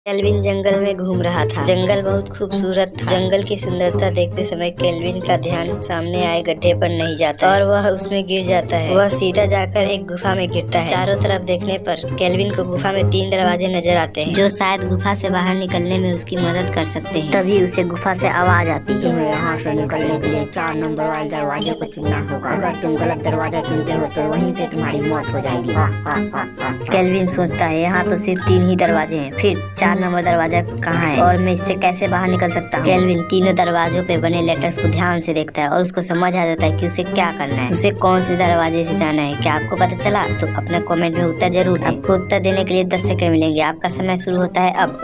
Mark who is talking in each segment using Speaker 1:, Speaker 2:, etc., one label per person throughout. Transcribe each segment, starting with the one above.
Speaker 1: Kelvin जंगल में घूम रहा था। जंगल बहुत खूबसूरत था। जंगल की सुंदरता देखते समय केल्विन का ध्यान सामने आए गड्ढे पर नहीं जाता और वह उसमें गिर जाता है। वह सीधा जाकर एक गुफा में गिरता है। चारों तरफ देखने पर केल्विन को गुफा में 3 दरवाजे नजर आते हैं, जो शायद गुफा से बाहर निकलने में उसकी मदद कर सकते हैं। तभी उसे गुफा से आवाज आती है,
Speaker 2: तुम्हें यहाँ से निकलने के लिए 4 नंबर वाले दरवाजे को चुनना होगा। अगर तुम गलत दरवाजा चुनते हो तो वहीं पे तुम्हारी मौत हो जाएगी।
Speaker 1: केल्विन सोचता है यहाँ तो सिर्फ 3 ही दरवाजे हैं, फिर 4 नंबर दरवाजा कहाँ है और मैं इससे कैसे बाहर निकल सकता हूँ। केल्विन तीनों दरवाजों पे बने लेटर्स को ध्यान से देखता है और उसको समझ आ जाता है कि उसे क्या करना है, उसे कौन से दरवाजे से जाना है। क्या आपको पता चला? तो अपना कमेंट में उत्तर जरूर दें। आपको उत्तर देने के लिए 10 सेकंड मिलेंगे। आपका समय शुरू होता है अब।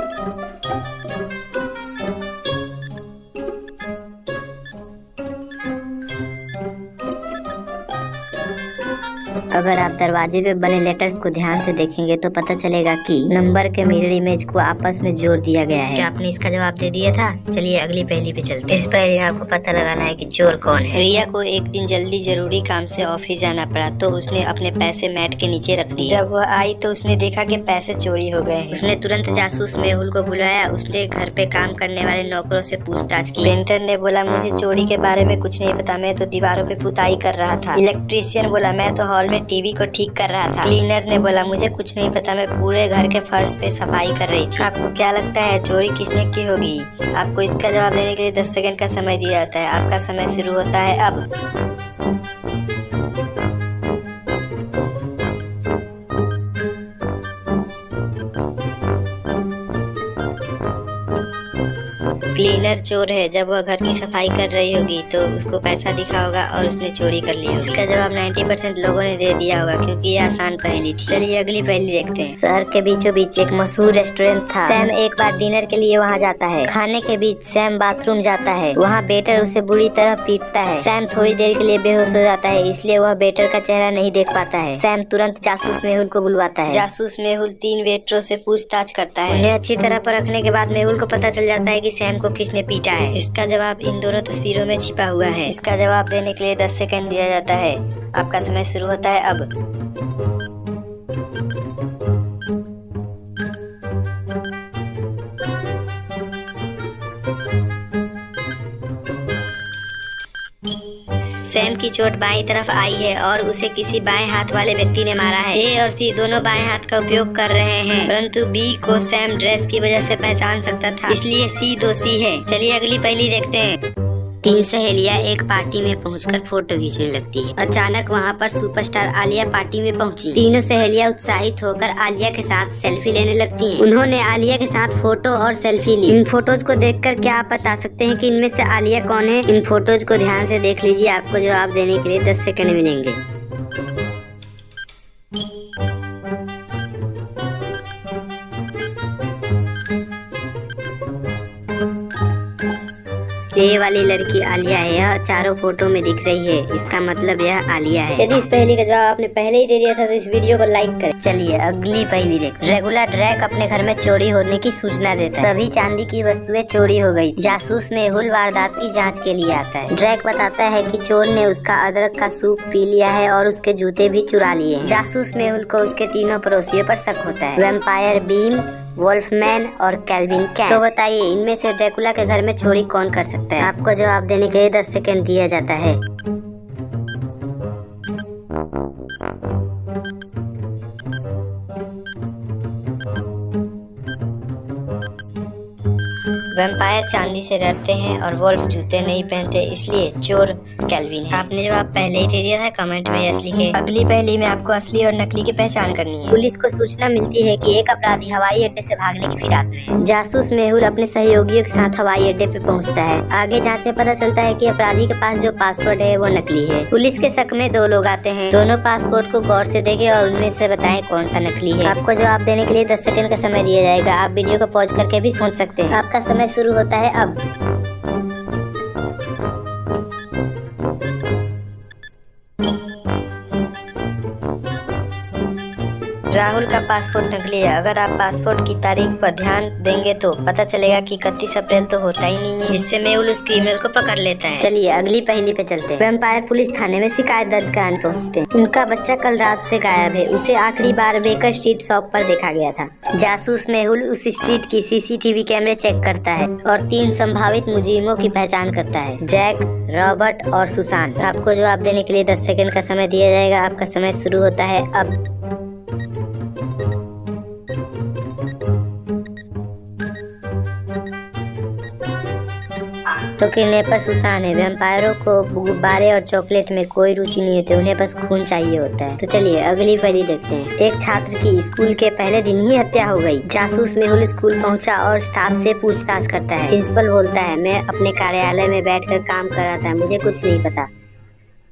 Speaker 1: अगर आप दरवाजे पे बने लेटर्स को ध्यान से देखेंगे तो पता चलेगा कि नंबर के मिरर इमेज को आपस में जोड़ दिया गया है। क्या आपने इसका जवाब दे दिया था? चलिए अगली पहेली पे चलते हैं। इस पहेली में आपको पता लगाना है कि चोर कौन है। रिया को एक दिन जल्दी जरूरी काम से ऑफिस जाना पड़ा तो उसने अपने पैसे मैट के नीचे रख दिए। जब वह आई तो उसने देखा कि पैसे चोरी हो गए हैं। उसने तुरंत जासूस मेहुल को बुलाया। उसने घर पे काम करने वाले नौकरों से पूछताछ की। पेंटर ने बोला मुझे चोरी के बारे में कुछ नहीं पता, मैं तो दीवारों पे पुताई कर रहा था। इलेक्ट्रीशियन बोला मैं तो हॉल में टीवी को ठीक कर रहा था। क्लीनर ने बोला मुझे कुछ नहीं पता, मैं पूरे घर के फर्श पे सफाई कर रही थी। आपको क्या लगता है चोरी किसने की होगी? आपको इसका जवाब देने के लिए 10 सेकंड का समय दिया जाता है। आपका समय शुरू होता है अब। क्लीनर चोर है। जब वह घर की सफाई कर रही होगी तो उसको पैसा दिखा होगा और उसने चोरी कर ली। इसका जवाब 90% लोगों ने दे दिया होगा क्योंकि ये आसान पहेली थी। चलिए अगली पहेली देखते हैं। शहर के बीचों बीच एक मशहूर रेस्टोरेंट था। सैम एक बार डिनर के लिए वहाँ जाता है। खाने के बीच सैम बाथरूम जाता है। वहाँ वेटर उसे बुरी तरह पीटता है। सैम थोड़ी देर के लिए बेहोश हो जाता है, इसलिए वह वेटर का चेहरा नहीं देख पाता है। सैम तुरंत जासूस मेहुल को बुलवाता है। जासूस मेहुल 3 वेटरों से पूछताछ करता है। उन्हें अच्छी तरह परखने के बाद मेहुल को पता चल जाता है कि सैम को किसने पीटा है। इसका जवाब इन दोनों तस्वीरों में छिपा हुआ है। इसका जवाब देने के लिए 10 सेकंड दिया जाता है। आपका समय शुरू होता है अब। सैम की चोट बाईं तरफ आई है और उसे किसी बाएं हाथ वाले व्यक्ति ने मारा है। ए और सी दोनों बाएं हाथ का उपयोग कर रहे हैं, परंतु बी को सैम ड्रेस की वजह से पहचान सकता था, इसलिए सी दोषी है। चलिए अगली पहेली देखते हैं। 3 सहेलियां एक पार्टी में पहुंचकर फोटो खींचने लगती है। अचानक वहां पर सुपरस्टार आलिया पार्टी में पहुंची। तीनों सहेलियां उत्साहित होकर आलिया के साथ सेल्फी लेने लगती हैं। उन्होंने आलिया के साथ फोटो और सेल्फी ली। इन फोटोज को देखकर क्या आप बता सकते हैं कि इनमें से आलिया कौन है? इन फोटोज को ध्यान से देख लीजिए। आपको जवाब देने के लिए 10 सेकंड मिलेंगे। ये वाली लड़की आलिया है। यह चारों फोटो में दिख रही है, इसका मतलब यह आलिया है। यदि इस पहेली का जवाब आपने पहले ही दे दिया था तो इस वीडियो को लाइक करें। चलिए अगली पहेली देखते हैं। रेगुलर ड्रैक अपने घर में चोरी होने की सूचना देता है। सभी चांदी की वस्तुएं चोरी हो गई। जासूस मेहुल वारदात की जाँच के लिए आता है। ड्रैक बताता है कि चोर ने उसका अदरक का सूप पी लिया है और उसके जूते भी चुरा लिए हैं। जासूस मेहुल को उसके तीनों पड़ोसियों पर शक होता है, वैम्पायर बीम, वोल्फमैन और केल्विन कैट। तो बताइए इनमें से ड्रैकुला के घर में चोरी कौन कर सकता है? आपको जवाब देने के लिए 10 सेकंड दिया जाता है। वैम्पायर चांदी से डरते हैं और वोल्फ जूते नहीं पहनते, इसलिए चोर केल्विन है। आपने जवाब पहले ही दे दिया था, कमेंट में यस लिखे। अगली पहेली में आपको असली और नकली की पहचान करनी है। पुलिस को सूचना मिलती है कि एक अपराधी हवाई अड्डे से भागने की फिराक में है। जासूस मेहुल अपने सहयोगियों के साथ हवाई अड्डे पे पहुंचता है। आगे जांच में पता चलता है कि अपराधी के पास जो पासपोर्ट है वो नकली है। पुलिस के शक में 2 लोग आते हैं। दोनों पासपोर्ट को गौर से देखें और उनमें से बताएं कौन सा नकली है। आपको जवाब देने के लिए 10 सेकंड का समय दिया जाएगा। आप वीडियो को पॉज करके भी सोच सकते हैं। आपका समय शुरू होता है अब। राहुल का पासपोर्ट नकली है। अगर आप पासपोर्ट की तारीख पर ध्यान देंगे तो पता चलेगा कि 31 अप्रैल तो होता ही नहीं है, जिससे मेहुल उसकी ईमेल को पकड़ लेता है। चलिए अगली पहेली पे चलते हैं। वैम्पायर पुलिस थाने में शिकायत दर्ज कराने पहुँचते हैं। उनका बच्चा कल रात से गायब है। उसे आखिरी बार बेकर स्ट्रीट शॉप पर देखा गया था। जासूस मेहुल उस स्ट्रीट की CCTV कैमरे चेक करता है और 3 संभावित मुजरिमों की पहचान करता है, जैक, रॉबर्ट और सुशांत। आपको जवाब देने के लिए 10 सेकंड का समय दिया जाएगा। आपका समय शुरू होता है अब। तो किडनैपर सुशांत है। वैम्पायरों को गुब्बारे और चॉकलेट में कोई रुचि नहीं होती, उन्हें बस खून चाहिए होता है। तो चलिए अगली पहेली देखते हैं। एक छात्र की स्कूल के पहले दिन ही हत्या हो गई। जासूस मेहुल स्कूल पहुंचा और स्टाफ से पूछताछ करता है। प्रिंसिपल बोलता है, मैं अपने कार्यालय में बैठकर काम कर रहा था, मुझे कुछ नहीं पता।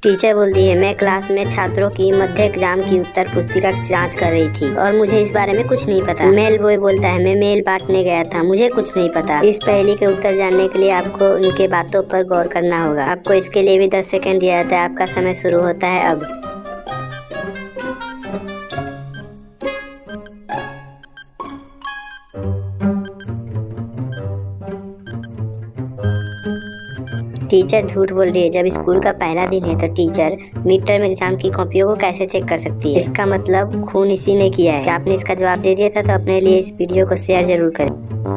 Speaker 1: टीचर बोलती है, मैं क्लास में छात्रों की मध्य एग्जाम की उत्तर पुस्तिका जांच कर रही थी और मुझे इस बारे में कुछ नहीं पता। मेल बॉय बोलता है, मैं मेल बांटने गया था, मुझे कुछ नहीं पता। इस पहेली के उत्तर जानने के लिए आपको उनके बातों पर गौर करना होगा। आपको इसके लिए भी 10 सेकंड दिया जाता है। आपका समय शुरू होता है अब। टीचर झूठ बोल रही है। जब स्कूल का पहला दिन है तो टीचर मिड टर्म एग्जाम की कॉपियों को कैसे चेक कर सकती है? इसका मतलब खून इसी ने किया है। क्या आपने इसका जवाब दे दिया था? तो अपने लिए इस वीडियो को शेयर जरूर करें।